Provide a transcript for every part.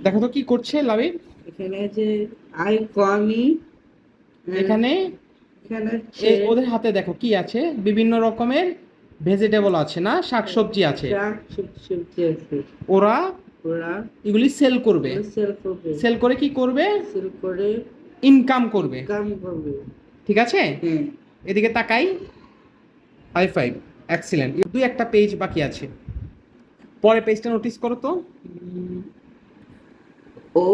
দেখো তো কি করছে লাবিব। এখানে যে আই কমি এখানে এখানে হচ্ছে ওদের হাতে দেখো কি আছে, বিভিন্ন রকমের ভেজিটেবল আছে না, শাকসবজি আছে। শাক সবজি আছে। ওরা ওরা এগুলি সেল করবে। সেল করবে। সেল করে কি করবে? সেল করে ইনকাম করবে। ইনকাম করবে। ঠিক আছে, হ্যাঁ। এদিকে তাকাই। High five, excellent. দুই একটা পেজ বাকি আছে, পরের পেজটা নোটিস করো তো। ও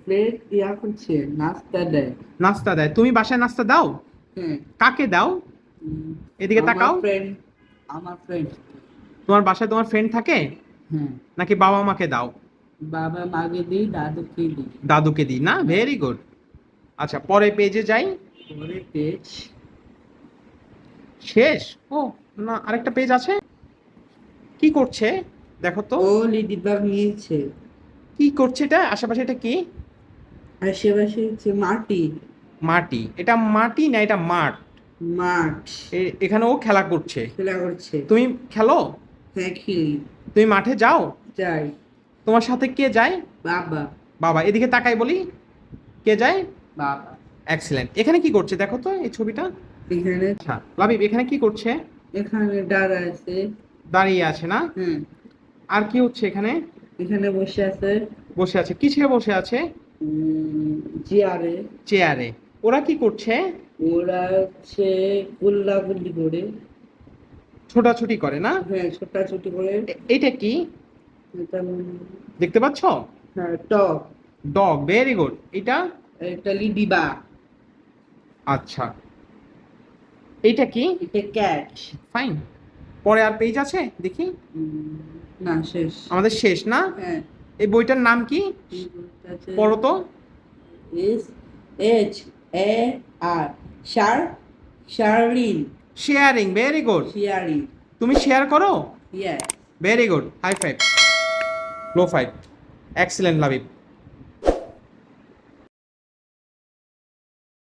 প্লেট ইয়া করছে, নাস্তা দেয়। নাস্তা দেয়? তুমি বাসায় নাস্তা দাও? হ্যাঁ। কাকে দাও? উম, এদিকে আমার তাকাও। ফ্রেন্ড আমার ফ্রেন্ড তোমার বাসায় তোমার ফ্রেন্ড থাকে হ্যাঁ। নাকি বাবা মাকে দাও? বাবা মাকে দিই, দাদুকে দিই। দাদুকে দিই না, ভেরি গুড। আচ্ছা, পরের পেজে যাই। পরে পেজ শেষ? ও না, আরেকটা পেজ আছে। কি করছে দেখো তো। ও লিডিবাগ নিয়েছে। কি করছে এটা? আশেপাশে এটা কি? আশেপাশে হচ্ছে মাটি। মাটি? এটা মাটি না, এটা মাঠ। মাঠ। এখানে ও খেলা করছে। খেলা করছে। তুমি খেলো? হ্যাঁ, খেলি। তুমি মাঠে যাও? যাই। তোমার সাথে কে যায়? বাবা। বাবা। এদিকে তাকাই বলি, কে যায়? বাবা। এক্সেলেন্ট। এখানে কি করছে দেখো তো এই ছবিটা। এখানে আচ্ছা লাবিব, এখানে কি করছে? এখানে দাঁড়া আছে। দাঁড়িয়ে আছে না? হ্যাঁ। আর কি হচ্ছে এখানে? এখানে বসে আছে। বসে আছে? কিসে বসে আছে? চেয়ারে। চেয়ারে। ওরা কি করছে? ওরা হচ্ছে গুল্লাগুল্লি করে। ছোটাছুটি করে না? হ্যাঁ, ছোটাছুটি করে। এইটা কি এটা দেখতে পাচ্ছ? হ্যাঁ, টক। Dog, very good. এটা? এটা লিডিবা। আচ্ছা, এইটা কি? এটা ক্যাট। ফাইন। পরে আর পেজ আছে দেখি। না, শেষ। আমাদের শেষ না? হ্যাঁ। এই বইটার নাম কি? পড়ো তো। S H A R Sharlin. Sharing, very good. শিয়ারি। তুমি শেয়ার করো? Yes. Very good, high five, low five. Excellent Labib.